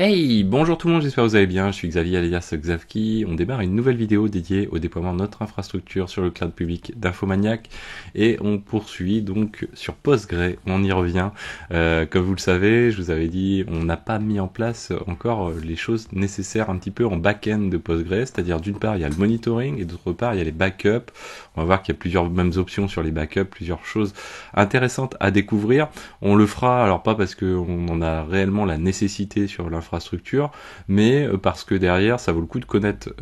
Hey, bonjour tout le monde, j'espère que vous allez bien, je suis Xavier alias Xavki. On démarre une nouvelle vidéo dédiée au déploiement de notre infrastructure sur le cloud public d'Infomaniac et on poursuit donc sur Postgre, on y revient. Comme vous le savez, je vous avais dit, on n'a pas mis en place encore les choses nécessaires un petit peu en back-end de Postgre, c'est-à-dire d'une part il y a le monitoring et d'autre part il y a les backups. On va voir qu'il y a plusieurs mêmes options sur les backups, plusieurs choses intéressantes à découvrir. On le fera, alors pas parce qu'on en a réellement la nécessité sur l'infrastructure, mais parce que derrière ça vaut le coup de connaître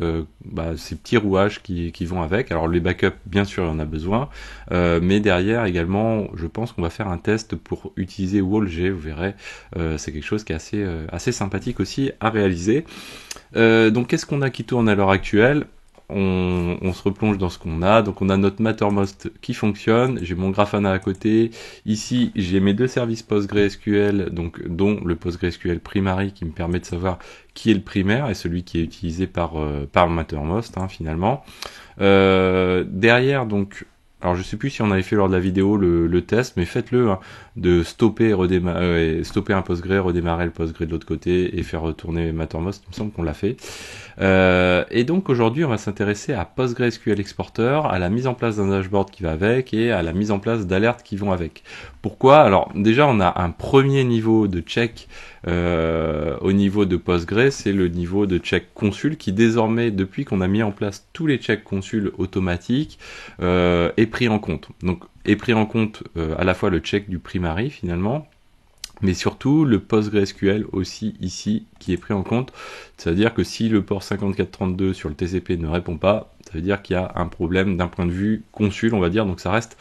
ces petits rouages qui vont avec. Alors les backups bien sûr il y en a besoin, mais derrière également je pense qu'on va faire un test pour utiliser WallG, vous verrez, c'est quelque chose qui est assez sympathique aussi à réaliser. Donc qu'est-ce qu'on a qui tourne à l'heure actuelle ? On se replonge dans ce qu'on a, donc on a notre Mattermost qui fonctionne, j'ai mon Grafana à côté, ici j'ai mes deux services PostgreSQL, donc dont le PostgreSQL Primary qui me permet de savoir qui est le primaire et celui qui est utilisé par Mattermost finalement. Derrière donc, alors je sais plus si on avait fait lors de la vidéo le test, mais faites-le, de stopper et stopper un Postgre, redémarrer le Postgre de l'autre côté et faire retourner Mattermost, il me semble qu'on l'a fait. Et donc aujourd'hui on va s'intéresser à PostgreSQL Exporter, à la mise en place d'un dashboard qui va avec et à la mise en place d'alertes qui vont avec. Pourquoi ? Alors déjà on a un premier niveau de check au niveau de Postgre, c'est le niveau de check consul qui désormais, depuis qu'on a mis en place tous les checks consul automatiques, est pris en compte. Donc est pris en compte à la fois le check du primary finalement, mais surtout le PostgreSQL aussi ici qui est pris en compte. C'est-à-dire que si le port 5432 sur le TCP ne répond pas, ça veut dire qu'il y a un problème d'un point de vue consul, on va dire, donc ça reste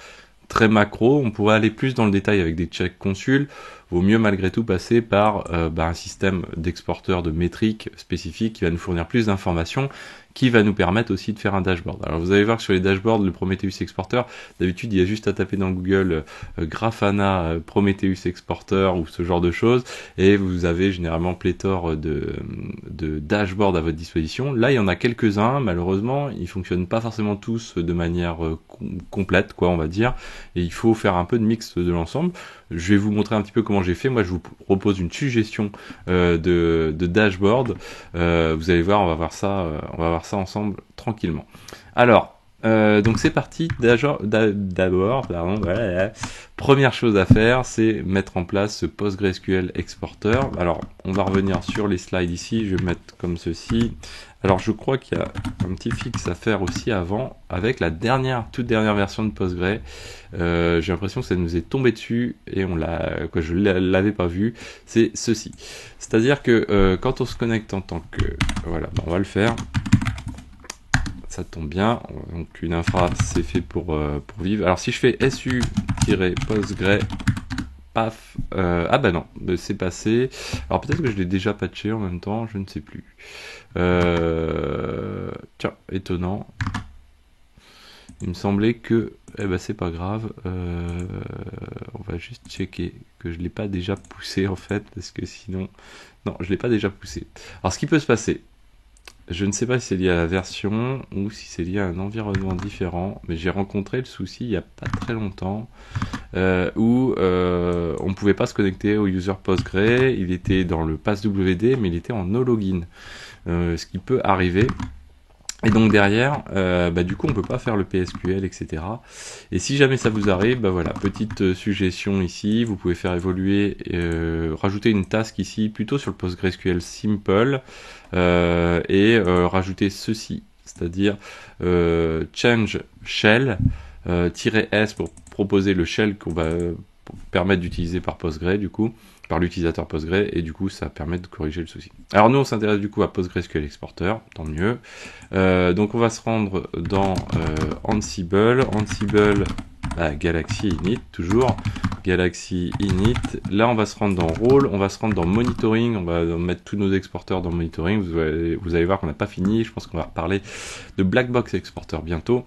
très macro. On pourrait aller plus dans le détail avec des checks consul. Vaut mieux malgré tout passer par un système d'exporteur de métriques spécifiques qui va nous fournir plus d'informations, qui va nous permettre aussi de faire un dashboard. Alors vous allez voir que sur les dashboards, le Prometheus Exporter, d'habitude il y a juste à taper dans Google Grafana Prometheus Exporter ou ce genre de choses, et vous avez généralement pléthore de dashboards à votre disposition. Là il y en a quelques-uns, malheureusement ils fonctionnent pas forcément tous de manière complète, quoi, on va dire, et il faut faire un peu de mix de l'ensemble. Je vais vous montrer un petit peu comment j'ai fait. Moi, je vous propose une suggestion de dashboard. Vous allez voir, on va voir ça ensemble tranquillement. Alors, donc c'est parti. D'abord, voilà. Première chose à faire, c'est mettre en place ce PostgreSQL Exporter. Alors, on va revenir sur les slides ici. Je vais mettre comme ceci. Alors, je crois qu'il y a un petit fixe à faire aussi avant, avec la toute dernière version de Postgre. J'ai l'impression que ça nous est tombé dessus et je l'avais pas vu. C'est ceci. C'est-à-dire que quand on se connecte en tant que, voilà, on va le faire. Ça tombe bien. Donc une infra, c'est fait pour vivre. Alors si je fais su-postgre, paf, ah bah non, c'est passé. Alors peut-être que je l'ai déjà patché en même temps, je ne sais plus. Tiens, étonnant. Il me semblait que, c'est pas grave, on va juste checker que je l'ai pas déjà poussé en fait, parce que sinon, non, je l'ai pas déjà poussé. Alors ce qui peut se passer, je ne sais pas si c'est lié à la version ou si c'est lié à un environnement différent, mais j'ai rencontré le souci il y a pas très longtemps où on ne pouvait pas se connecter au user Postgre. Il était dans le passwd, mais il était en no login, ce qui peut arriver. Et donc derrière, du coup on peut pas faire le PSQL, etc. Et si jamais ça vous arrive, voilà, petite suggestion ici, vous pouvez faire évoluer, rajouter une task ici, plutôt sur le PostgreSQL Simple, et rajouter ceci, c'est-à-dire change shell, -s pour proposer le shell qu'on va permettre d'utiliser par Postgre, du coup, par l'utilisateur Postgre, et du coup ça permet de corriger le souci. Alors nous on s'intéresse du coup à PostgreSQL Exporter, tant mieux. Donc on va se rendre dans Ansible, Galaxy Init, toujours. Galaxy Init. Là, on va se rendre dans Rôle, on va se rendre dans Monitoring, on va mettre tous nos exporteurs dans Monitoring. Vous allez voir qu'on n'a pas fini. Je pense qu'on va parler de Blackbox Exporter bientôt.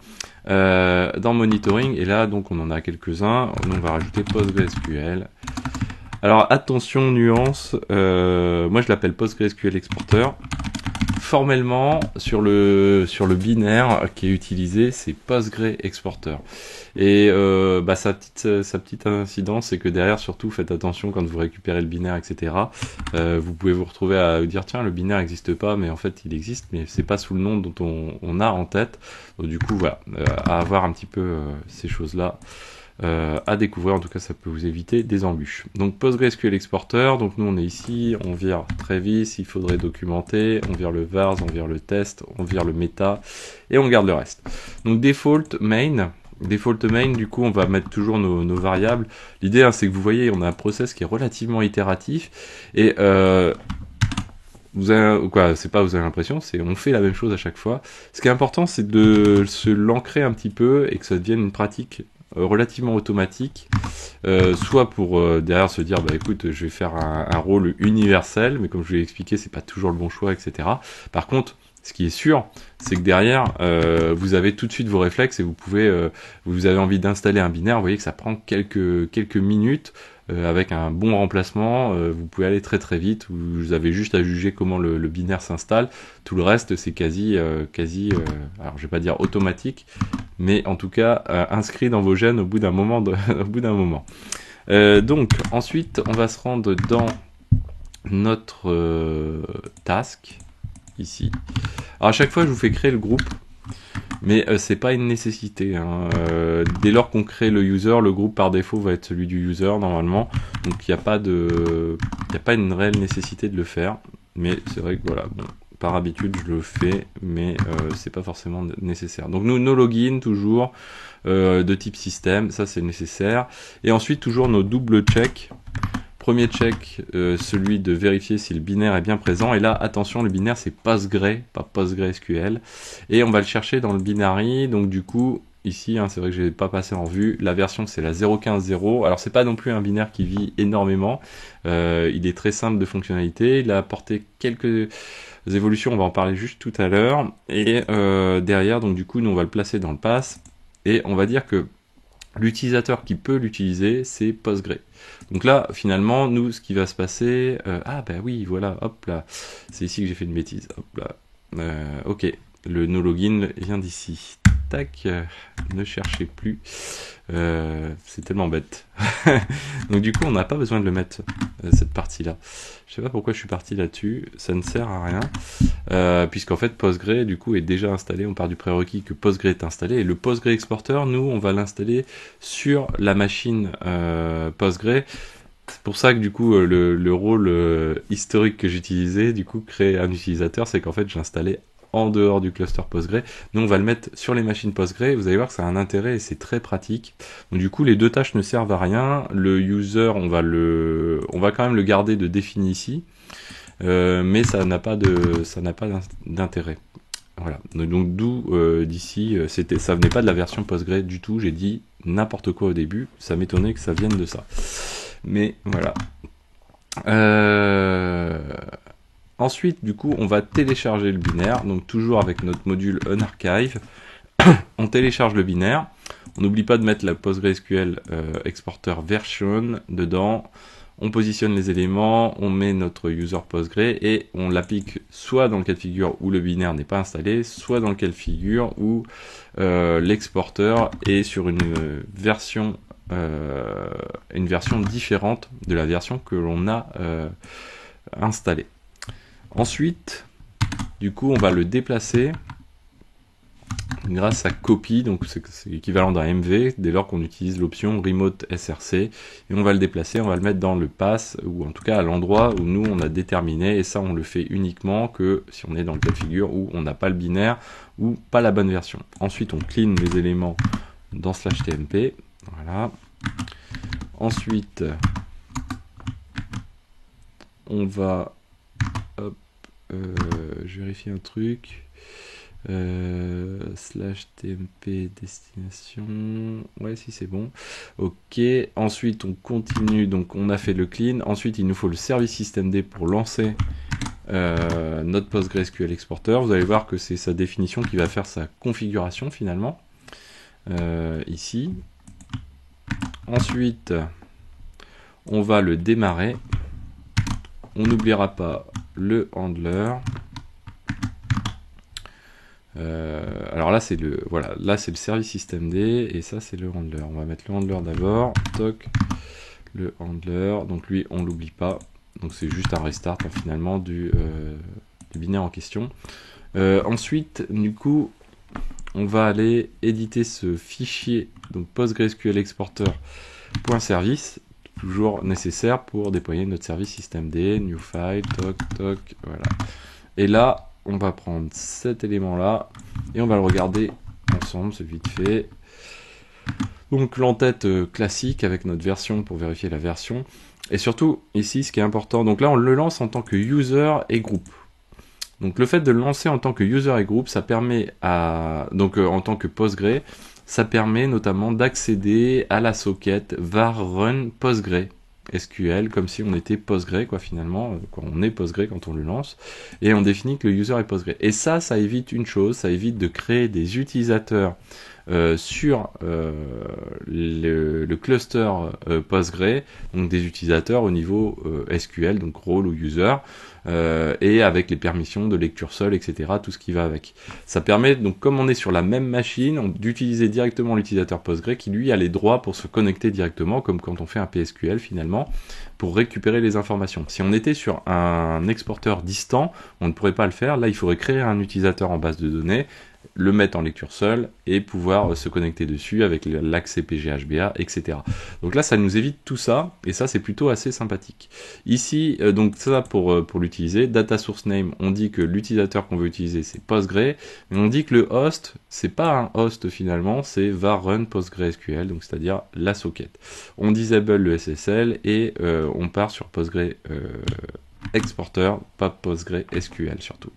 Dans Monitoring, et là, donc, on en a quelques-uns. On va rajouter PostgreSQL. Alors, attention, nuance. Moi, je l'appelle PostgreSQL Exporter. Formellement, sur le binaire qui est utilisé, c'est PostgreExporter. Et sa petite incidence, c'est que derrière, surtout, faites attention quand vous récupérez le binaire, etc. Vous pouvez vous retrouver à vous dire, tiens, le binaire n'existe pas, mais en fait, il existe, mais c'est pas sous le nom dont on a en tête. Donc, du coup, voilà, à avoir un petit peu ces choses-là. À découvrir, en tout cas ça peut vous éviter des embûches. Donc PostgreSQL Exporter, donc nous on est ici, on vire Travis, il faudrait documenter, on vire le vars, on vire le test, on vire le meta, et on garde le reste. Donc default main, du coup on va mettre toujours nos variables. L'idée c'est que vous voyez, on a un process qui est relativement itératif, et vous avez l'impression, c'est on fait la même chose à chaque fois. Ce qui est important, c'est de se l'ancrer un petit peu et que ça devienne une pratique relativement automatique, soit pour derrière se dire bah écoute je vais faire un rôle universel, mais comme je vous l'ai expliqué c'est pas toujours le bon choix, etc. Par contre ce qui est sûr c'est que derrière vous avez tout de suite vos réflexes et vous pouvez vous avez envie d'installer un binaire, vous voyez que ça prend quelques minutes. Avec un bon remplacement, vous pouvez aller très très vite. Vous avez juste à juger comment le binaire s'installe. Tout le reste, c'est quasi, alors je vais pas dire automatique, mais en tout cas inscrit dans vos gènes au bout d'un moment. Donc ensuite, on va se rendre dans notre task ici. Alors à chaque fois, je vous fais créer le groupe. Mais c'est pas une nécessité. Dès lors qu'on crée le user, le groupe par défaut va être celui du user normalement. Donc il n'y a pas une réelle nécessité de le faire. Mais c'est vrai que voilà, bon, par habitude je le fais, mais c'est pas forcément nécessaire. Donc nous, nos logins toujours de type système, ça c'est nécessaire. Et ensuite toujours nos double checks. Premier check, celui de vérifier si le binaire est bien présent. Et là, attention, le binaire c'est Postgre, pas PostgreSQL. Et on va le chercher dans le binary. Donc du coup, ici, c'est vrai que je n'ai pas passé en vue. La version c'est la 0.15.0. Alors c'est pas non plus un binaire qui vit énormément. Il est très simple de fonctionnalité. Il a apporté quelques évolutions, on va en parler juste tout à l'heure. Et derrière, donc du coup, nous on va le placer dans le pass. Et on va dire que l'utilisateur qui peut l'utiliser, c'est Postgre. Donc là, finalement, nous, ce qui va se passer... oui, voilà, hop là. C'est ici que j'ai fait une bêtise. Hop là. Ok, le no login vient d'ici. Tac, ne cherchez plus. C'est tellement bête. Donc du coup, on n'a pas besoin de le mettre, cette partie-là. Je sais pas pourquoi je suis parti là-dessus. Ça ne sert à rien. Puisqu'en fait, Postgre, du coup, est déjà installé. On part du prérequis que Postgre est installé. Et le Postgre Exporter, nous, on va l'installer sur la machine Postgre. C'est pour ça que du coup, le rôle historique que j'utilisais, du coup, créer un utilisateur, c'est qu'en fait, j'installais en dehors du cluster Postgre. Nous, on va le mettre sur les machines Postgre. Vous allez voir que ça a un intérêt et c'est très pratique. Donc, du coup, les deux tâches ne servent à rien. Le user, on va quand même le garder de défini ici, mais ça n'a pas d'intérêt. Voilà. Donc, d'où d'ici, ça venait pas de la version Postgre du tout. J'ai dit n'importe quoi au début. Ça m'étonnait que ça vienne de ça. Mais voilà. Ensuite, du coup, on va télécharger le binaire, donc toujours avec notre module unarchive. On télécharge le binaire. On n'oublie pas de mettre la PostgreSQL exporter version dedans. On positionne les éléments, on met notre user Postgre et on l'applique soit dans le cas de figure où le binaire n'est pas installé, soit dans le cas de figure où l'exporteur est sur une version différente de la version que l'on a installée. Ensuite, du coup, on va le déplacer grâce à copy, donc c'est l'équivalent d'un MV, dès lors qu'on utilise l'option remote src, et on va le déplacer, on va le mettre dans le pass, ou en tout cas à l'endroit où nous on a déterminé, et ça on le fait uniquement que si on est dans le cas de figure où on n'a pas le binaire, ou pas la bonne version. Ensuite on clean les éléments dans /tmp, voilà. Ensuite, on va... Hop, je vérifie un truc... slash tmp destination, ouais, si c'est bon, ok. Ensuite on continue, donc on a fait le clean. Ensuite il nous faut le service systemd pour lancer notre PostgreSQL exporter. Vous allez voir que c'est sa définition qui va faire sa configuration finalement ici. Ensuite on va le démarrer. On n'oubliera pas le handler. Alors là c'est le voilà, là c'est le service systemd et ça c'est le handler. On va mettre le handler d'abord. Toc, le handler. Donc lui on l'oublie pas. Donc c'est juste un restart finalement du binaire en question. Ensuite du coup on va aller éditer ce fichier, donc PostgreSQL exporter.service, toujours nécessaire pour déployer notre service systemd. New file, toc toc, voilà. Et là on va prendre cet élément là et on va le regarder ensemble, c'est vite fait. Donc l'entête classique avec notre version pour vérifier la version. Et surtout ici ce qui est important, donc là on le lance en tant que user et groupe. Donc le fait de le lancer en tant que user et groupe, ça permet à en tant que Postgre, ça permet notamment d'accéder à la socket var run Postgre SQL, comme si on était Postgre quoi finalement, quand on est Postgre quand on le lance, et on définit que le user est Postgre. Et ça évite une chose, ça évite de créer des utilisateurs sur le cluster Postgre, donc des utilisateurs au niveau SQL, donc role ou user, et avec les permissions de lecture seule, etc., tout ce qui va avec. Ça permet, donc comme on est sur la même machine, d'utiliser directement l'utilisateur Postgre qui lui a les droits pour se connecter directement, comme quand on fait un PSQL finalement, pour récupérer les informations. Si on était sur un exporteur distant, on ne pourrait pas le faire. Là, il faudrait créer un utilisateur en base de données, le mettre en lecture seule et pouvoir se connecter dessus avec l'accès PGHBA, etc. Donc là, ça nous évite tout ça, et ça, c'est plutôt assez sympathique. Ici, donc ça pour l'utiliser, data source name, on dit que l'utilisateur qu'on veut utiliser, c'est Postgre, mais on dit que le host, c'est pas un host finalement, c'est var run PostgreSQL, donc c'est-à-dire la socket. On disable le SSL et on part sur Postgre exporter, pas PostgreSQL surtout.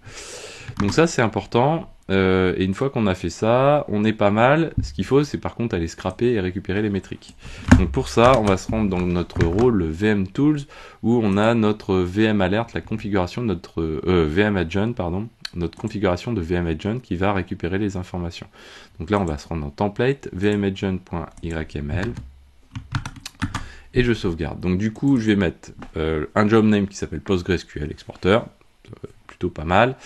Donc ça, c'est important. Et une fois qu'on a fait ça, on est pas mal. Ce qu'il faut, c'est par contre aller scraper et récupérer les métriques. Donc pour ça, on va se rendre dans notre rôle VM Tools, où on a notre VM Alert, la configuration de notre VM Agent, pardon, notre configuration de VM Agent qui va récupérer les informations. Donc là, on va se rendre dans Template, vmagent.yml, et je sauvegarde. Donc du coup, je vais mettre un job name qui s'appelle PostgreSQL Exporter, plutôt pas mal.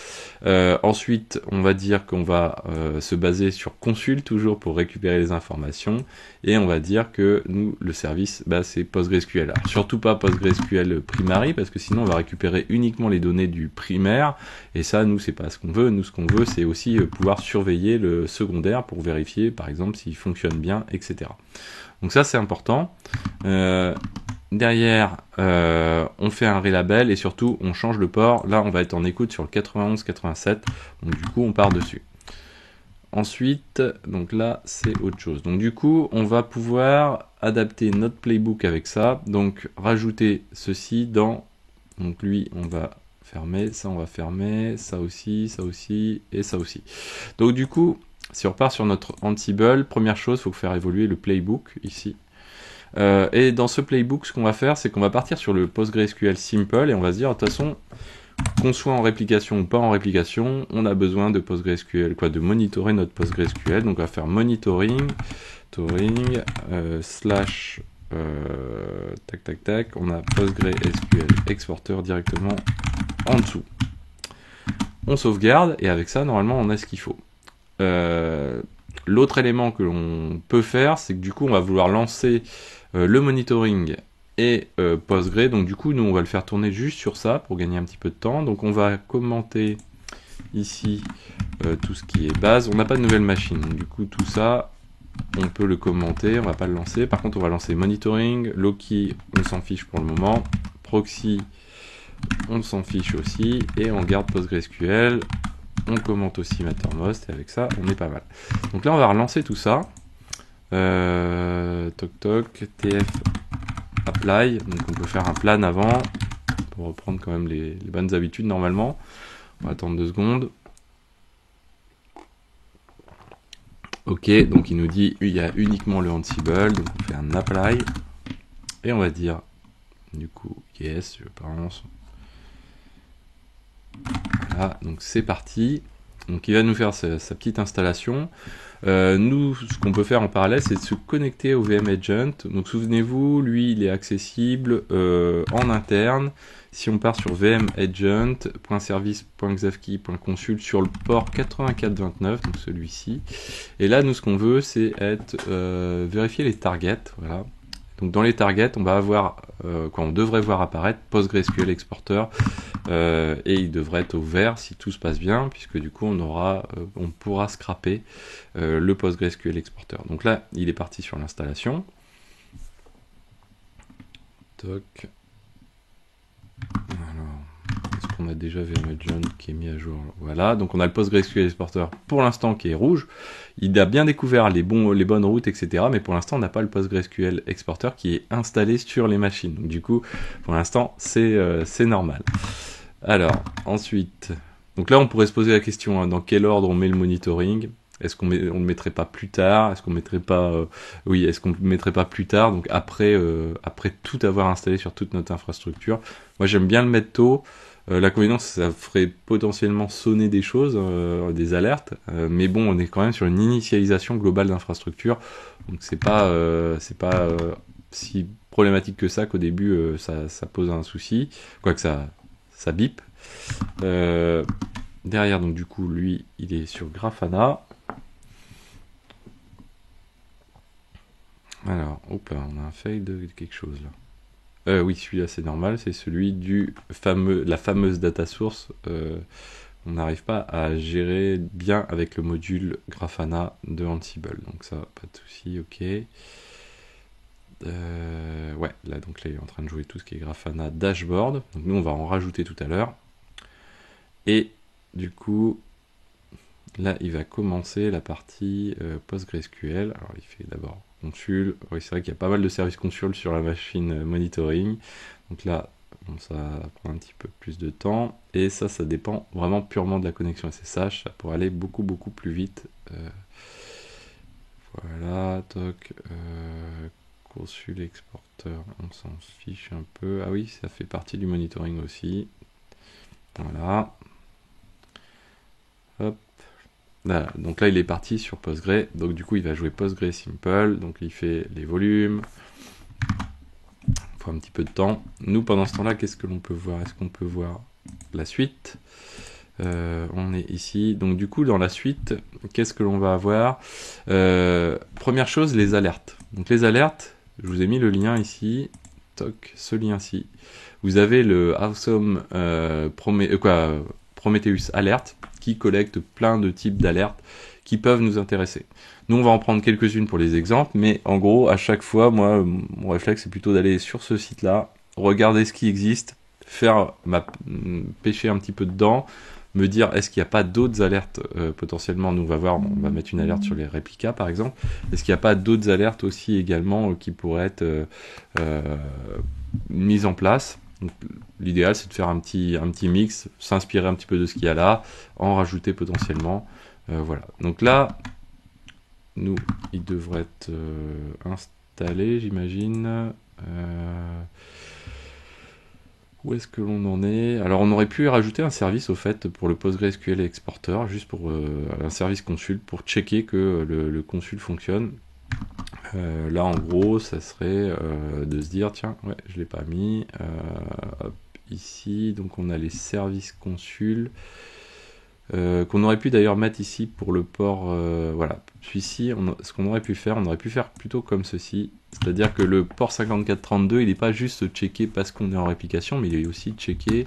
Ensuite, on va dire qu'on va se baser sur console toujours pour récupérer les informations, et on va dire que nous, le service, c'est PostgreSQL. Alors, surtout pas PostgreSQL primary, parce que sinon on va récupérer uniquement les données du primaire, et ça, nous, c'est pas ce qu'on veut. Nous, ce qu'on veut, c'est aussi pouvoir surveiller le secondaire pour vérifier, par exemple, s'il fonctionne bien, etc. Donc ça, c'est important. Derrière, on fait un relabel et surtout on change le port. Là, on va être en écoute sur le 91-87. Donc du coup, on part dessus. Ensuite, donc là, c'est autre chose. Donc du coup, on va pouvoir adapter notre playbook avec ça. Donc rajouter ceci dans. Donc lui, on va fermer. Ça, on va fermer. Ça aussi et ça aussi. Donc du coup, si on repart sur notre Ansible, première chose, il faut faire évoluer le playbook ici. Et dans ce playbook, ce qu'on va faire, c'est qu'on va partir sur le PostgreSQL simple et on va se dire, de toute façon, qu'on soit en réplication ou pas en réplication, on a besoin de PostgreSQL, de monitorer notre PostgreSQL. Donc on va faire monitoring, slash, tac, on a PostgreSQL exporter directement en dessous. On sauvegarde et avec ça, normalement, on a ce qu'il faut. L'autre élément que l'on peut faire, c'est que du coup, on va vouloir lancer le monitoring et Postgre. Donc du coup, nous, on va le faire tourner juste sur ça pour gagner un petit peu de temps. Donc on va commenter ici tout ce qui est base. On n'a pas de nouvelle machine. Donc, du coup, tout ça, on peut le commenter. On va pas le lancer. Par contre, on va lancer monitoring. Loki, on s'en fiche pour le moment. Proxy, on s'en fiche aussi. Et on garde PostgreSQL. On commente aussi Mattermost et avec ça, on est pas mal. Donc là, on va relancer tout ça. TF apply. Donc on peut faire un plan avant pour reprendre quand même les bonnes habitudes normalement. On va attendre 2 secondes. Ok, donc il nous dit il y a uniquement le Ansible, donc on fait un apply et on va dire du coup yes, je pense. Voilà, donc c'est parti. Donc il va nous faire sa petite installation. Nous, ce qu'on peut faire en parallèle, c'est de se connecter au VM Agent. Donc souvenez-vous, lui, il est accessible en interne. Si on part sur vmagent.service.xavki.consult sur le port 8429, donc celui-ci. Et là, nous, ce qu'on veut, c'est vérifier les targets. Voilà. Donc dans les targets, on va avoir, on devrait voir apparaître PostgreSQL Exporter et il devrait être au vert si tout se passe bien, puisque du coup on pourra scraper le PostgreSQL Exporter. Donc là, il est parti sur l'installation. Toc. Alors, est-ce qu'on a déjà VMagent qui est mis à jour? Voilà, donc on a le PostgreSQL Exporter pour l'instant qui est rouge. Il a bien découvert les bonnes routes, etc. Mais pour l'instant, on n'a pas le PostgreSQL Exporter qui est installé sur les machines. Donc du coup, pour l'instant, c'est normal. Alors, ensuite, donc là, on pourrait se poser la question, dans quel ordre on met le monitoring? Est-ce qu'on le mettrait pas plus tard? Est-ce qu'on mettrait pas, est-ce qu'on le mettrait pas plus tard? Donc après tout avoir installé sur toute notre infrastructure. Moi, j'aime bien le mettre tôt. L'inconvénient, ça ferait potentiellement sonner des choses, des alertes. Mais bon, on est quand même sur une initialisation globale d'infrastructure. Donc c'est pas si problématique que ça qu'au début ça pose un souci. Quoique ça bip. Derrière, donc du coup, lui, il est sur Grafana. Alors, hop là, on a un fail de quelque chose là. Oui, celui-là c'est normal, c'est celui la fameuse data source. On n'arrive pas à gérer bien avec le module Grafana de Ansible. Donc ça, pas de souci, ok. Ouais, là donc là il est en train de jouer tout ce qui est Grafana dashboard. Donc nous on va en rajouter tout à l'heure. Et du coup, là il va commencer la partie PostgreSQL. Alors il fait d'abord consul. Oui, c'est vrai qu'il y a pas mal de services consul sur la machine monitoring. Donc là, bon, ça prend un petit peu plus de temps. Et ça dépend vraiment purement de la connexion SSH. Ça pourrait aller beaucoup plus vite. Voilà, toc. Consul exporteur, on s'en fiche un peu. Ah oui, ça fait partie du monitoring aussi. Voilà. Hop. Voilà. Donc là, il est parti sur Postgre. Donc du coup, il va jouer Postgre Simple. Donc il fait les volumes. Il faut un petit peu de temps. Nous, pendant ce temps-là, qu'est-ce que l'on peut voir? Est-ce qu'on peut voir la suite? On est ici. Donc du coup, dans la suite, qu'est-ce que l'on va avoir? Première chose, les alertes. Donc les alertes, je vous ai mis le lien ici. Toc, ce lien-ci. Vous avez le Awesome Prometheus Alert qui collecte plein de types d'alertes qui peuvent nous intéresser. Nous, on va en prendre quelques-unes pour les exemples, mais en gros, à chaque fois, moi, mon réflexe, c'est plutôt d'aller sur ce site-là, regarder ce qui existe, pêcher un petit peu dedans, me dire est-ce qu'il n'y a pas d'autres alertes potentiellement. Nous, on va mettre une alerte sur les réplicas, par exemple. Est-ce qu'il n'y a pas d'autres alertes aussi également qui pourraient être mises en place? L'idéal, c'est de faire un petit mix, s'inspirer un petit peu de ce qu'il y a là, en rajouter potentiellement. Voilà. Donc là, nous, il devrait être installé, j'imagine. Où est-ce que l'on en est? Alors, on aurait pu rajouter un service, au fait, pour le PostgreSQL Exporter, juste pour un service consul, pour checker que le consul fonctionne. Là, en gros, ça serait de se dire, tiens, ouais, je ne l'ai pas mis. Hop, ici, donc on a les services consul. Qu'on aurait pu d'ailleurs mettre ici pour le port, voilà, celui-ci, ce qu'on aurait pu faire, on aurait pu faire plutôt comme ceci, c'est-à-dire que le port 5432, il n'est pas juste checké parce qu'on est en réplication, mais il est aussi checké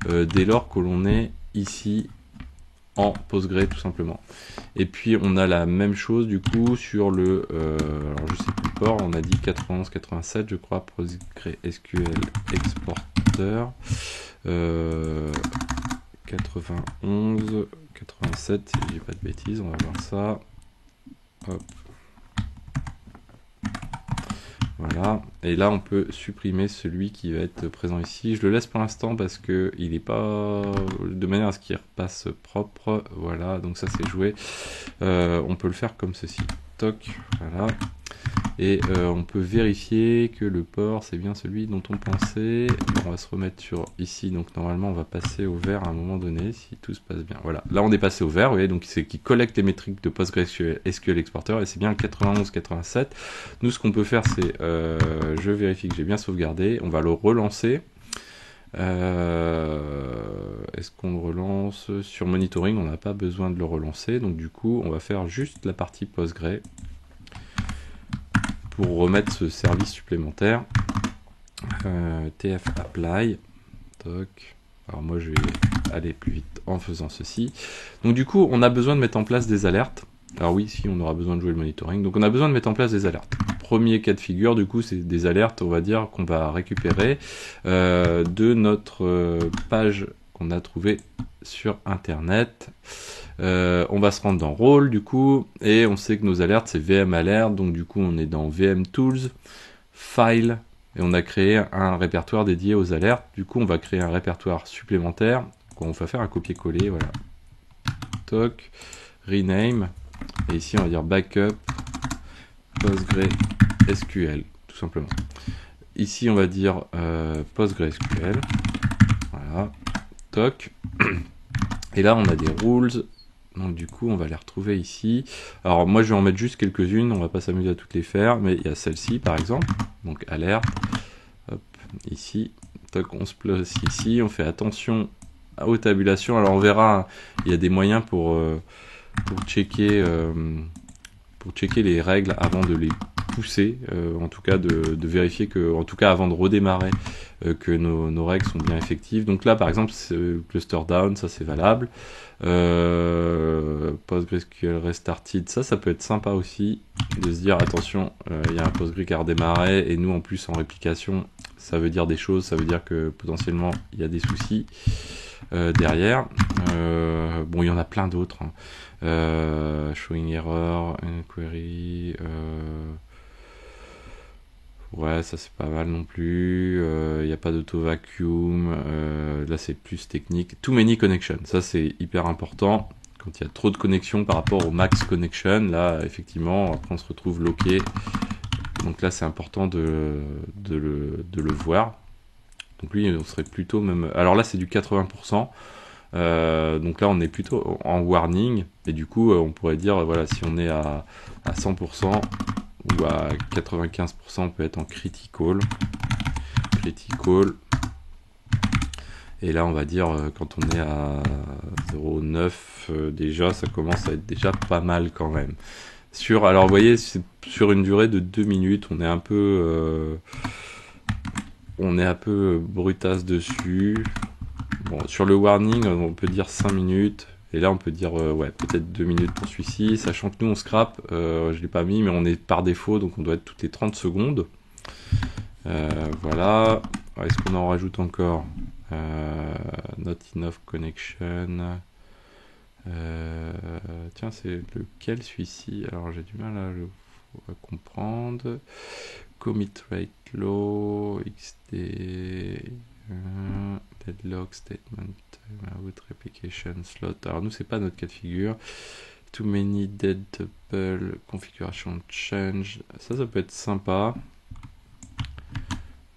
dès lors que l'on est ici en Postgre tout simplement. Et puis on a la même chose du coup sur le, alors je sais plus le port, on a dit 91-87 je crois, PostgreSQL Exporter. 91, 87, si je dis pas de bêtises, on va voir ça. Hop. Voilà, et là on peut supprimer celui qui va être présent ici. Je le laisse pour l'instant parce que il n'est pas de manière à ce qu'il repasse propre. Voilà, donc ça c'est joué. On peut le faire comme ceci. Toc, voilà. Et on peut vérifier que le port c'est bien celui dont on pensait. On va se remettre sur ici, donc normalement on va passer au vert à un moment donné si tout se passe bien. Voilà, là on est passé au vert, vous voyez, donc c'est qui collecte les métriques de PostgreSQL Exporter et c'est bien 91-87. Nous ce qu'on peut faire c'est, je vérifie que j'ai bien sauvegardé, on va le relancer. Est-ce qu'on le relance sur monitoring? On n'a pas besoin de le relancer, donc du coup on va faire juste la partie Postgre pour remettre ce service supplémentaire. TF apply. Toc. Alors moi je vais aller plus vite en faisant ceci. Donc du coup on a besoin de mettre en place des alertes. Alors oui, si on aura besoin de jouer le monitoring. Donc on a besoin de mettre en place des alertes. Premier cas de figure, du coup, c'est des alertes, on va dire, qu'on va récupérer de notre page qu'on a trouvée sur Internet. On va se rendre dans Rôle, du coup, et on sait que nos alertes, c'est VM Alert. Donc du coup, on est dans VM Tools, File, et on a créé un répertoire dédié aux alertes. Du coup, on va créer un répertoire supplémentaire. On va faire un copier-coller, voilà. Toc, rename. Et ici, on va dire backup PostgreSQL, tout simplement. Ici, on va dire PostgreSQL. Voilà. Toc. Et là, on a des rules. Donc, du coup, on va les retrouver ici. Alors, moi, je vais en mettre juste quelques-unes. On va pas s'amuser à toutes les faire. Mais il y a celle-ci, par exemple. Donc, alerte. Hop, ici. Toc, on se place ici. On fait attention aux tabulations. Alors, on verra, il y a des moyens pour checker les règles avant de les pousser, en tout cas de vérifier que, en tout cas avant de redémarrer, que nos règles sont bien effectives. Donc là par exemple cluster down, ça c'est valable. PostgreSQL restarted, ça peut être sympa aussi de se dire attention, il y a un Postgre qui a redémarré et nous en plus en réplication ça veut dire des choses, ça veut dire que potentiellement il y a des soucis derrière. Bon, il y en a plein d'autres, hein. Showing error, query, ouais, ça c'est pas mal non plus. Il n'y a pas d'auto-vacuum, là c'est plus technique. Too many connections, ça c'est hyper important. Quand il y a trop de connexions par rapport au max connection, là effectivement après on se retrouve loqué. Donc là c'est important de le voir. Donc lui on serait plutôt même, alors là c'est du 80%. Donc là on est plutôt en warning et du coup on pourrait dire voilà, si on est à 100% ou à 95%, on peut être en critical, et là on va dire quand on est à 0,9 déjà ça commence à être déjà pas mal quand même. Alors vous voyez, sur une durée de 2 minutes on est un peu brutasse dessus. Bon, sur le warning, on peut dire 5 minutes. Et là, on peut dire ouais, peut-être 2 minutes pour celui-ci. Sachant que nous, on scrape. Je ne l'ai pas mis, mais on est par défaut. Donc, on doit être toutes les 30 secondes. Voilà. Est-ce qu'on en rajoute encore? Not enough connection. Tiens, c'est lequel celui-ci? Alors, j'ai du mal à le comprendre. Commit rate low. XD. Deadlock statement out replication slot. Alors nous c'est pas notre cas de figure. Too many dead tuple configuration change. Ça peut être sympa.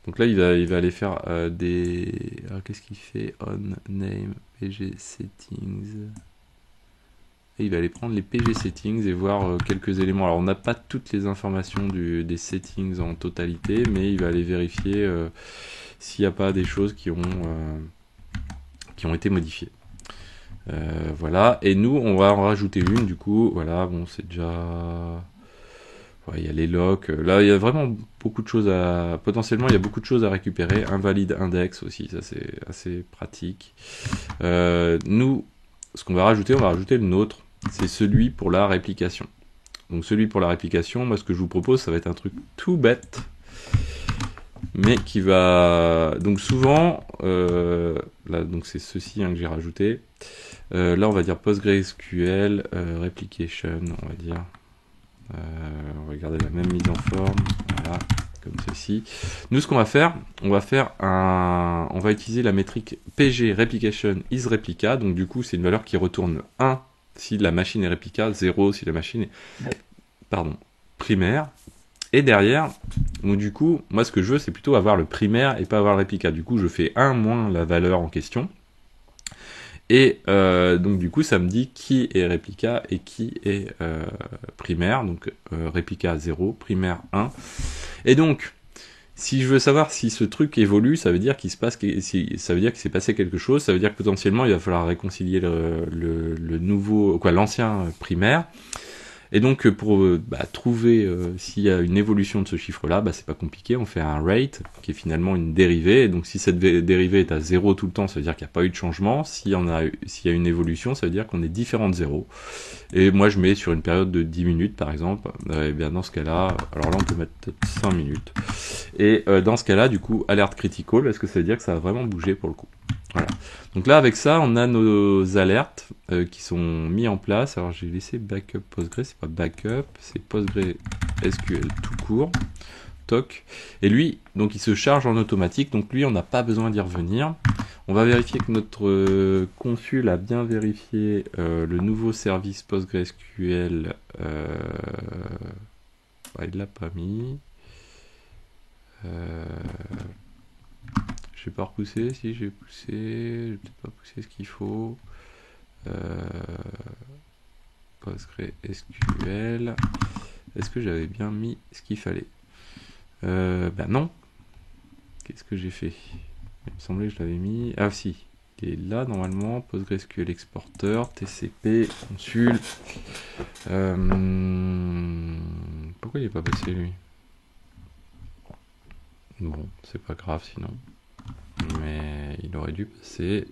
Donc là il va aller faire des. Alors qu'est-ce qu'il fait? On name pg settings. Et il va aller prendre les pg settings et voir quelques éléments. Alors on n'a pas toutes les informations des settings en totalité, mais il va aller vérifier s'il n'y a pas des choses qui ont été modifiées. Voilà, et nous on va en rajouter une du coup. Voilà, bon c'est déjà, ouais, il y a les locks, là il y a vraiment beaucoup de choses potentiellement il y a beaucoup de choses à récupérer. Invalide index aussi, ça c'est assez pratique. Nous ce qu'on va rajouter, on va rajouter le nôtre, c'est celui pour la réplication. Donc celui pour la réplication, moi ce que je vous propose, ça va être un truc tout bête, mais qui va donc souvent là, donc c'est ceci que j'ai rajouté. Là on va dire PostgreSQL replication, on va dire on va garder la même mise en forme, voilà, comme ceci. Nous, ce qu'on va faire, on va utiliser la métrique PG Replication is Replica. Donc du coup, c'est une valeur qui retourne 1 si la machine est réplica, 0 si la machine est primaire. Et derrière, donc du coup, moi ce que je veux, c'est plutôt avoir le primaire et pas avoir le réplica. Du coup, je fais 1 moins la valeur en question. Et donc du coup, ça me dit qui est réplica et qui est primaire. Donc réplica 0, primaire 1. Et donc, si je veux savoir si ce truc évolue, ça veut dire qu'il se passe, ça veut dire qu'il s'est passé quelque chose. Ça veut dire que potentiellement, il va falloir réconcilier le nouveau, quoi, l'ancien primaire. Et donc pour trouver s'il y a une évolution de ce chiffre-là, c'est pas compliqué, on fait un rate qui est finalement une dérivée. Et donc si cette dérivée est à 0 tout le temps, ça veut dire qu'il n'y a pas eu de changement. S'il y a une évolution, ça veut dire qu'on est différent de 0. Et moi je mets sur une période de 10 minutes par exemple. Et bien dans ce cas-là, alors là on peut mettre peut-être 5 minutes. Et dans ce cas-là, du coup, alerte critical, parce que ça veut dire que ça a vraiment bougé pour le coup. Voilà. Donc là, avec ça, on a nos alertes qui sont mis en place. Alors, j'ai laissé backup Postgre, c'est pas backup, c'est Postgre SQL tout court. Toc. Et lui, donc il se charge en automatique. Donc lui, on n'a pas besoin d'y revenir. On va vérifier que notre consul a bien vérifié le nouveau service PostgreSQL. Il l'a pas mis. Je vais pas repousser, si j'ai poussé, je vais peut-être pas pousser ce qu'il faut. PostgreSQL. Est-ce que j'avais bien mis ce qu'il fallait? Non. Qu'est-ce que j'ai fait? Il me semblait que je l'avais mis. Ah si, il est là normalement. PostgreSQL exporteur, TCP, consul. Pourquoi il n'est pas passé lui? Bon, c'est pas grave sinon. Mais il aurait dû passer.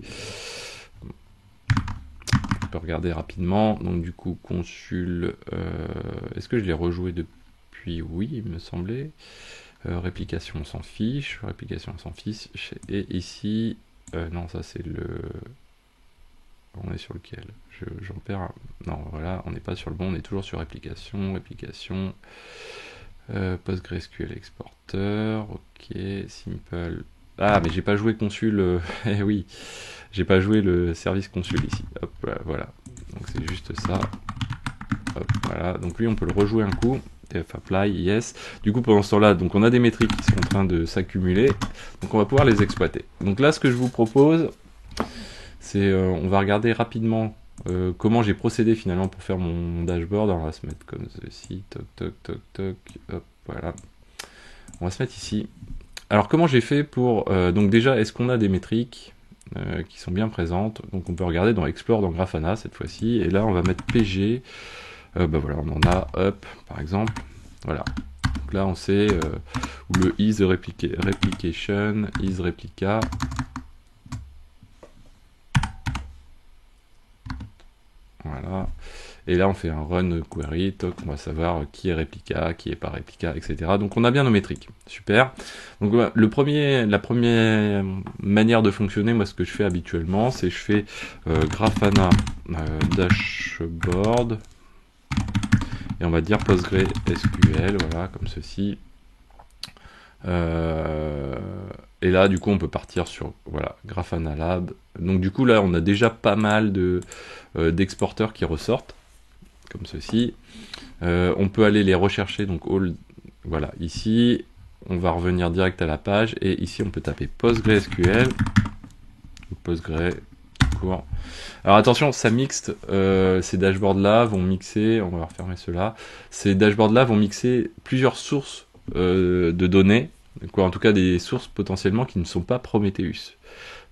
On peut regarder rapidement. Donc du coup, consul. Est-ce que je l'ai rejoué depuis? Oui, il me semblait. Réplication, on s'en fiche. Réplication, on s'en fiche. Et ici, non, ça c'est le. On est sur lequel? J'en perds. Non, voilà, on n'est pas sur le bon. On est toujours sur réplication. Réplication. PostgreSQL exporteur. Ok, simple. Ah, mais j'ai pas joué consul. Eh oui, j'ai pas joué le service consul ici. Hop, voilà. Donc c'est juste ça. Hop, voilà. Donc lui, on peut le rejouer un coup. TF apply, yes. Du coup, pendant ce temps-là, donc on a des métriques qui sont en train de s'accumuler. Donc on va pouvoir les exploiter. Donc là, ce que je vous propose, c'est on va regarder rapidement comment j'ai procédé finalement pour faire mon dashboard. Alors, on va se mettre comme ceci. Toc, toc, toc, toc. Hop, voilà. On va se mettre ici. Alors comment j'ai fait pour... donc déjà, est-ce qu'on a des métriques qui sont bien présentes? Donc on peut regarder dans Explore, dans Grafana cette fois-ci. Et là, on va mettre PG. Voilà, on en a, hop, par exemple. Voilà. Donc là, on sait où le is replication, is replica. Voilà. Et là, on fait un run query, toc, on va savoir qui est réplica, qui est pas réplica, etc. Donc, on a bien nos métriques. Super. Donc, voilà, la première manière de fonctionner, moi, ce que je fais habituellement, c'est je fais Grafana dashboard. Et on va dire PostgreSQL, voilà, comme ceci. Et là, du coup, on peut partir sur voilà, Grafana Lab. Donc, du coup, là, on a déjà pas mal d'exporteurs qui ressortent, comme ceci. On peut aller les rechercher, donc, voilà, ici. On va revenir direct à la page. Et ici, on peut taper PostgreSQL. Postgre. Court. Alors attention, ça mixte, ces dashboards-là vont mixer, on va refermer ceux-là, ces dashboards-là vont mixer plusieurs sources de données, quoi, en tout cas des sources potentiellement qui ne sont pas Prometheus.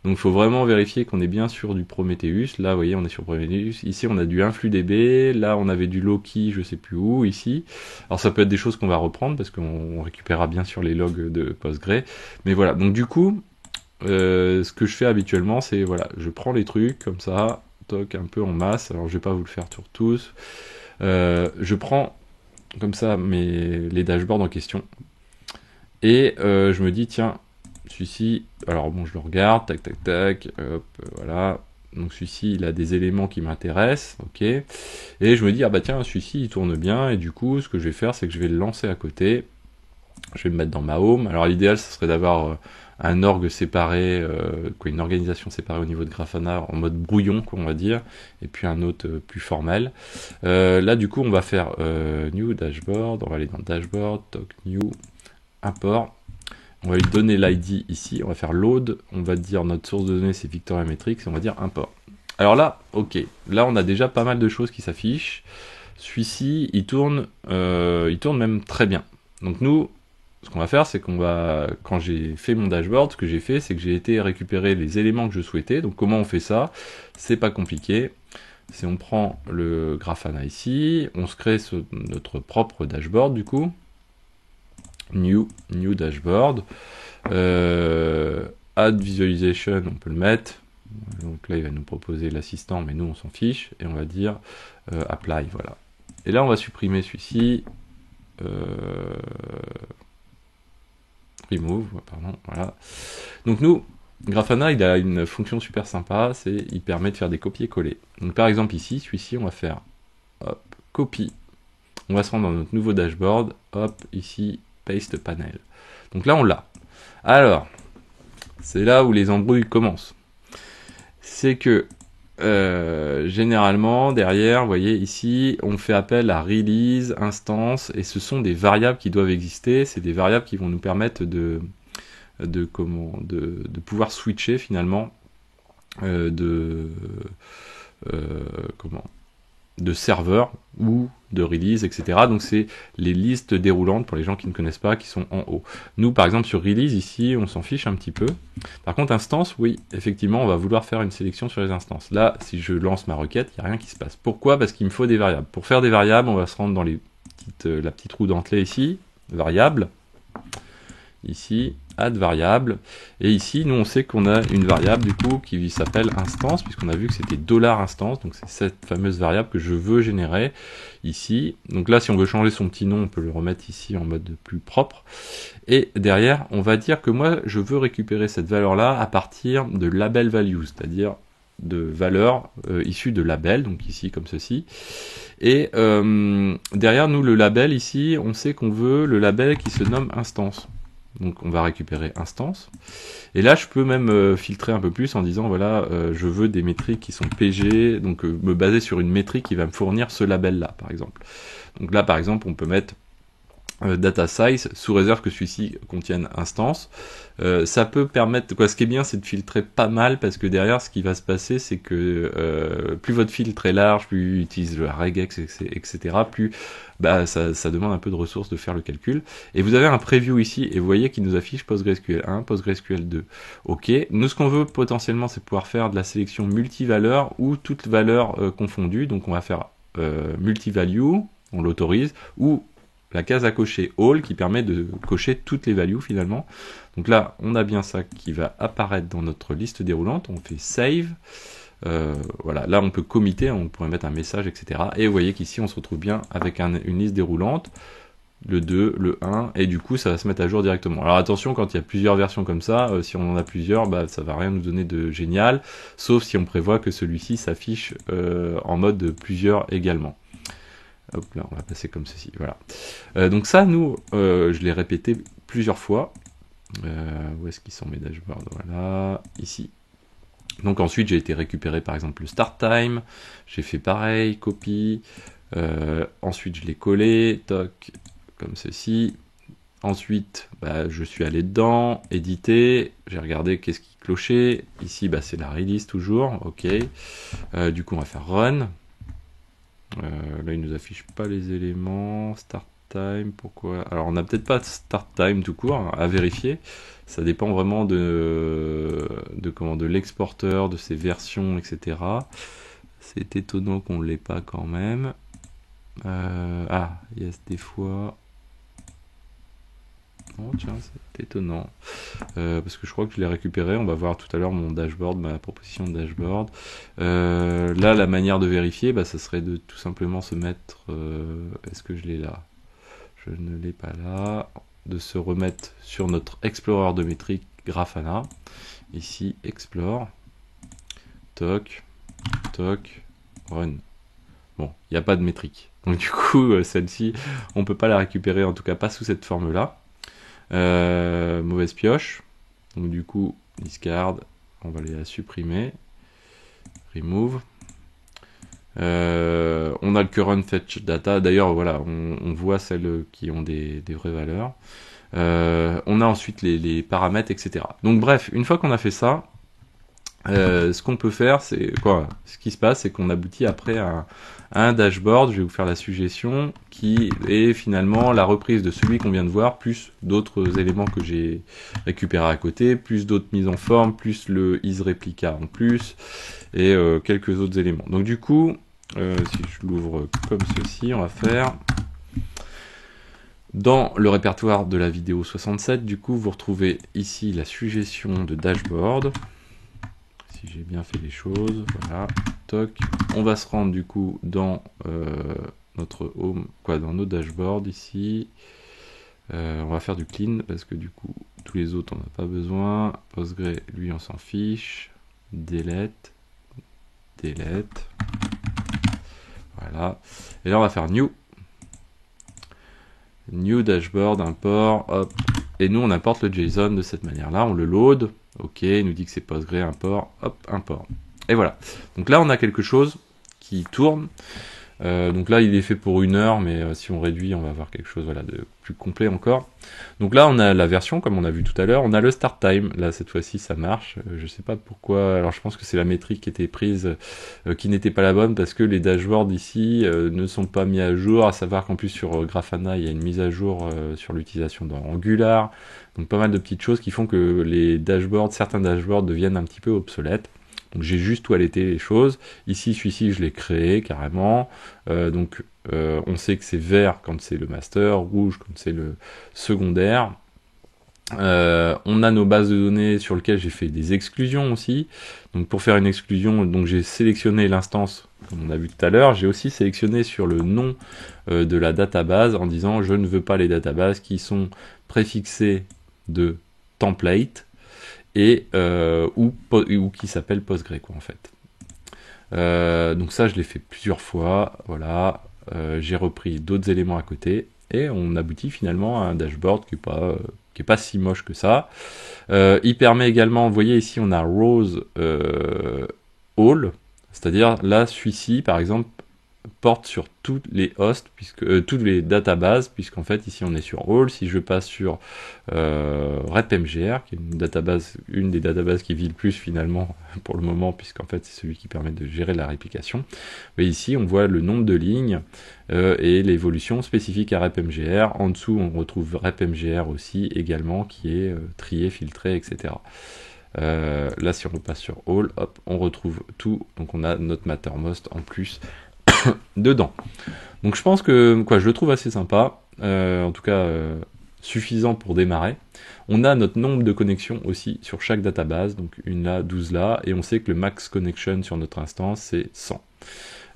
Donc il faut vraiment vérifier qu'on est bien sur du Prometheus. Là, vous voyez, on est sur Prometheus. Ici, on a du InfluDB. Là, on avait du Loki, je sais plus où, ici. Alors ça peut être des choses qu'on va reprendre, parce qu'on récupérera bien sûr les logs de Postgre. Mais voilà, donc du coup... ce que je fais habituellement, c'est voilà, je prends les trucs comme ça, toc, un peu en masse. Alors je vais pas vous le faire sur tous. Je prends comme ça les dashboards en question et je me dis tiens, celui-ci. Alors bon, je le regarde, tac, tac, tac, hop, voilà. Donc celui-ci, il a des éléments qui m'intéressent, ok. Et je me dis ah bah tiens, celui-ci il tourne bien et du coup, ce que je vais faire, c'est que je vais le lancer à côté. Je vais me mettre dans ma home. Alors l'idéal, ce serait d'avoir un org séparé, une organisation séparée au niveau de Grafana en mode brouillon, on va dire, et puis un autre plus formel. Là, du coup, on va faire new dashboard. On va aller dans dashboard, toc new, import. On va lui donner l'ID ici. On va faire load. On va dire notre source de données, c'est Victoria Metrics. Et on va dire import. Alors là, ok. Là, on a déjà pas mal de choses qui s'affichent. Celui-ci, il tourne même très bien. Donc nous, ce qu'on va faire, c'est qu'on va, quand j'ai fait mon dashboard, ce que j'ai fait, c'est que j'ai été récupérer les éléments que je souhaitais. Donc comment on fait ça? C'est pas compliqué. C'est on prend le Grafana ici, on se crée notre propre dashboard du coup. New dashboard. Add visualization, on peut le mettre. Donc là, il va nous proposer l'assistant, mais nous, on s'en fiche. Et on va dire apply, voilà. Et là, on va supprimer celui-ci. Remove, pardon, voilà. Donc nous, Grafana, il a une fonction super sympa, c'est il permet de faire des copier-coller. Donc par exemple ici, celui-ci, on va faire hop, copie. On va se rendre dans notre nouveau dashboard, hop, ici, paste panel. Donc là, on l'a. Alors, c'est là où les embrouilles commencent. C'est que généralement, derrière, vous voyez ici, on fait appel à release, instance, et ce sont des variables qui doivent exister. C'est des variables qui vont nous permettre de pouvoir switcher finalement de serveur ou de release, etc. Donc c'est les listes déroulantes pour les gens qui ne connaissent pas, qui sont en haut. Nous, par exemple, sur release, ici, on s'en fiche un petit peu. Par contre, instance, oui, effectivement, on va vouloir faire une sélection sur les instances. Là, si je lance ma requête, il n'y a rien qui se passe. Pourquoi? Parce qu'il me faut des variables. Pour faire des variables, on va se rendre dans la petite roue dentelée ici, variable. Ici, add variable, et ici nous on sait qu'on a une variable du coup qui s'appelle instance, puisqu'on a vu que c'était $instance, donc c'est cette fameuse variable que je veux générer ici. Donc là, si on veut changer son petit nom, on peut le remettre ici en mode plus propre, et derrière on va dire que moi je veux récupérer cette valeur là à partir de label value, c'est-à-dire de valeurs issues de label, donc ici comme ceci. Et derrière nous, le label ici, on sait qu'on veut le label qui se nomme instance. Donc on va récupérer instance. Et là, je peux même filtrer un peu plus en disant, voilà, je veux des métriques qui sont PG, donc me baser sur une métrique qui va me fournir ce label-là, par exemple. Donc là, par exemple, on peut mettre data size, sous réserve que celui-ci contienne instance. Ça peut permettre, ce qui est bien, c'est de filtrer pas mal, parce que derrière, ce qui va se passer, c'est que plus votre filtre est large, plus il utilise le regex, etc., plus ça demande un peu de ressources de faire le calcul. Et vous avez un preview ici, et vous voyez qu'il nous affiche PostgreSQL 1, PostgreSQL 2. Ok, nous ce qu'on veut potentiellement, c'est pouvoir faire de la sélection multivaleur ou toutes valeurs confondues. Donc on va faire multivalue, on l'autorise, ou la case à cocher all qui permet de cocher toutes les values finalement. Donc là, on a bien ça qui va apparaître dans notre liste déroulante. On fait save. Voilà, là on peut committer, on pourrait mettre un message, etc. Et vous voyez qu'ici on se retrouve bien avec une liste déroulante, le 2, le 1, et du coup ça va se mettre à jour directement. Alors attention, quand il y a plusieurs versions comme ça, si on en a plusieurs, ça va rien nous donner de génial, sauf si on prévoit que celui-ci s'affiche en mode plusieurs également. Hop là, on va passer comme ceci, voilà. Donc ça, nous, je l'ai répété plusieurs fois. Où est-ce qu'ils sont mes dashboards? Voilà, ici. Donc ensuite, j'ai été récupérer par exemple le start time. J'ai fait pareil, copie. Ensuite, je l'ai collé, toc, comme ceci. Ensuite, je suis allé dedans, éditer. J'ai regardé qu'est-ce qui clochait. Ici, c'est la release toujours, ok. Du coup, on va faire run. Là, il nous affiche pas les éléments. Start time, pourquoi? Alors, on n'a peut-être pas de start time tout court, hein, à vérifier. Ça dépend vraiment de l'exporteur, de ses versions, etc. C'est étonnant qu'on ne l'ait pas quand même. Yes, des fois. Oh, tiens, c'est étonnant. Parce que je crois que je l'ai récupéré. On va voir tout à l'heure mon dashboard, ma proposition de dashboard. Là, la manière de vérifier, ça serait de tout simplement se mettre... Est-ce que je l'ai là? Je ne l'ai pas là. De se remettre sur notre Explorer de métriques Grafana. Ici, Explore. Toc. Toc. Run. Bon, il n'y a pas de métrique. Donc du coup, celle-ci, on ne peut pas la récupérer, en tout cas pas sous cette forme-là. Mauvaise pioche. Donc du coup, discard, on va la supprimer. Remove. On a le current fetch data. D'ailleurs, voilà, on voit celles qui ont des vraies valeurs. On a ensuite les paramètres, etc. Donc bref, une fois qu'on a fait ça, ce qu'on peut faire, c'est quoi? Ce qui se passe, c'est qu'on aboutit après à un dashboard. Je vais vous faire la suggestion qui est finalement la reprise de celui qu'on vient de voir, plus d'autres éléments que j'ai récupérés à côté, plus d'autres mises en forme, plus le isReplica en plus, et quelques autres éléments. Donc du coup, si je l'ouvre comme ceci, on va faire dans le répertoire de la vidéo 67, du coup, vous retrouvez ici la suggestion de dashboard. Si j'ai bien fait les choses, voilà, toc. On va se rendre du coup dans notre home, dans nos dashboards ici. On va faire du clean parce que du coup, tous les autres on n'a pas besoin. Postgre, lui, on s'en fiche. Delete, delete. Voilà. Et là, on va faire new. New dashboard, import, hop. Et nous, on importe le JSON de cette manière-là. On le load. Ok, il nous dit que c'est Postgre, import, hop, import. Et voilà. Donc là, on a quelque chose qui tourne. Donc là, il est fait pour 1 heure, mais si on réduit, on va avoir quelque chose de plus complet encore. Donc là, on a la version, comme on a vu tout à l'heure. On a le start time. Là, cette fois-ci, ça marche. Je sais pas pourquoi. Alors, je pense que c'est la métrique qui était prise, qui n'était pas la bonne, parce que les dashboards ici ne sont pas mis à jour. À savoir qu'en plus, sur Grafana, il y a une mise à jour sur l'utilisation d'Angular. Donc, pas mal de petites choses qui font que les dashboards, certains dashboards deviennent un petit peu obsolètes. Donc j'ai juste toiletté les choses. Ici, celui-ci, je l'ai créé carrément. On sait que c'est vert quand c'est le master, rouge quand c'est le secondaire. On a nos bases de données sur lesquelles j'ai fait des exclusions aussi. Donc pour faire une exclusion, donc j'ai sélectionné l'instance, comme on a vu tout à l'heure. J'ai aussi sélectionné sur le nom de la database en disant je ne veux pas les databases qui sont préfixées de template. Et ou qui s'appelle Postgre en fait. Donc ça je l'ai fait plusieurs fois, voilà. J'ai repris d'autres éléments à côté et on aboutit finalement à un dashboard qui est pas si moche que ça. Il permet également, vous voyez ici on a Rows All, c'est-à-dire là celui-ci par exemple porte sur tous les hosts, toutes les databases, puisqu'en fait ici on est sur All. Si je passe sur RepMGR, qui est une des databases qui vit le plus finalement pour le moment, puisqu'en fait c'est celui qui permet de gérer la réplication. Mais ici on voit le nombre de lignes et l'évolution spécifique à RepMGR. En dessous on retrouve RepMGR aussi également, qui est trié, filtré, etc. Là si on repasse sur All, hop, on retrouve tout. Donc on a notre Mattermost en plus dedans. Donc je pense que je le trouve assez sympa, en tout cas suffisant pour démarrer. On a notre nombre de connexions aussi sur chaque database, donc une là, 12 là, et on sait que le max connection sur notre instance c'est 100.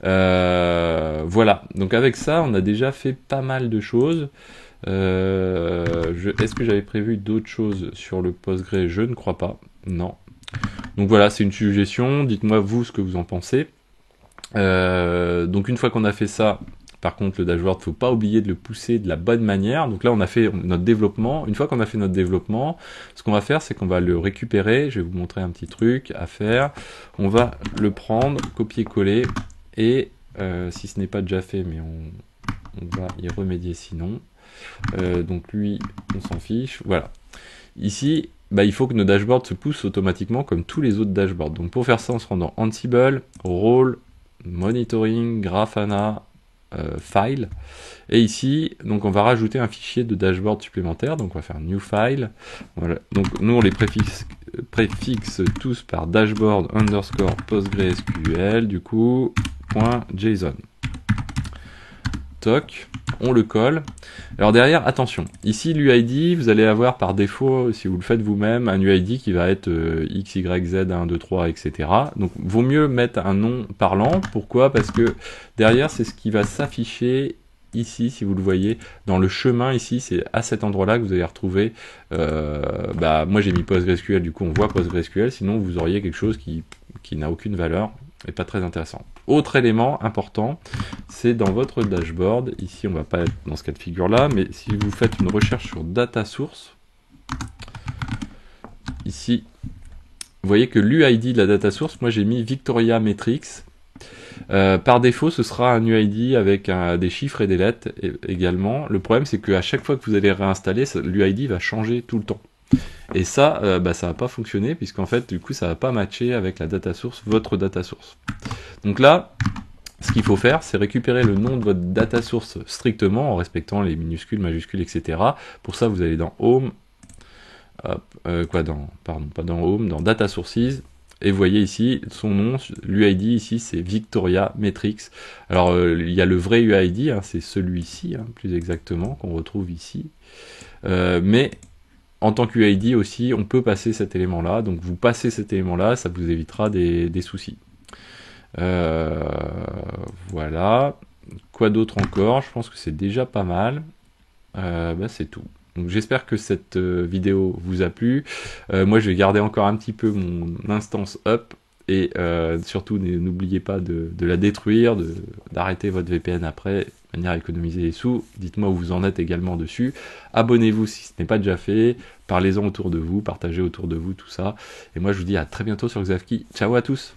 Voilà, donc avec ça on a déjà fait pas mal de choses. Est-ce que j'avais prévu d'autres choses sur le Postgre? Je ne crois pas, non. Donc voilà, c'est une suggestion, dites-moi vous ce que vous en pensez. Donc une fois qu'on a fait ça, par contre le dashboard, faut pas oublier de le pousser de la bonne manière. Donc là on a fait notre développement. Une fois qu'on a fait notre développement, ce qu'on va faire, c'est qu'on va le récupérer. Je vais vous montrer un petit truc à faire. On va le prendre, copier-coller, et si ce n'est pas déjà fait, mais on va y remédier sinon. Donc lui, on s'en fiche. Voilà. Ici, il faut que nos dashboards se poussent automatiquement comme tous les autres dashboards. Donc pour faire ça, on se rend dans Ansible, Role, Monitoring, Grafana, File. Et ici, donc on va rajouter un fichier de dashboard supplémentaire. Donc on va faire New File. Voilà. Donc nous on les préfixe tous par dashboard underscore PostgreSQL, du coup, .json. Toc, on le colle. Alors derrière, attention, ici l'UID, vous allez avoir par défaut, si vous le faites vous-même, un UID qui va être XYZ 1, 2, 3, etc. Donc vaut mieux mettre un nom parlant. Pourquoi? Parce que derrière, c'est ce qui va s'afficher ici, si vous le voyez, dans le chemin ici, c'est à cet endroit-là que vous allez retrouver, moi j'ai mis PostgreSQL, du coup on voit PostgreSQL, sinon vous auriez quelque chose qui n'a aucune valeur et pas très intéressant. Autre élément important, c'est dans votre dashboard, ici on va pas être dans ce cas de figure là, mais si vous faites une recherche sur data source, ici, vous voyez que l'UID de la data source, moi j'ai mis Victoria Metrics. Par défaut, ce sera un UID avec des chiffres et des lettres également. Le problème, c'est qu'à chaque fois que vous allez réinstaller, l'UID va changer tout le temps. Et ça, ça va pas fonctionner, puisqu'en fait, du coup, ça va pas matcher avec la data source, votre data source. Donc là, ce qu'il faut faire, c'est récupérer le nom de votre data source strictement, en respectant les minuscules, majuscules, etc. Pour ça, vous allez dans Home, dans Home, dans Data Sources, et vous voyez ici, son nom, l'UID ici, c'est Victoria Metrics. Alors, il y a le vrai UID, hein, c'est celui-ci, hein, plus exactement, qu'on retrouve ici. Mais en tant qu'UID aussi, on peut passer cet élément-là. Donc, vous passez cet élément-là, ça vous évitera des soucis. Voilà. Quoi d'autre encore? Je pense que c'est déjà pas mal. C'est tout. Donc j'espère que cette vidéo vous a plu. Moi je vais garder encore un petit peu mon instance up et surtout n'oubliez pas de la détruire, d'arrêter votre VPN après, de manière à économiser les sous. Dites-moi où vous en êtes également dessus. Abonnez-vous si ce n'est pas déjà fait. Parlez-en autour de vous, partagez autour de vous tout ça. Et moi je vous dis à très bientôt sur Xavki. Ciao à tous.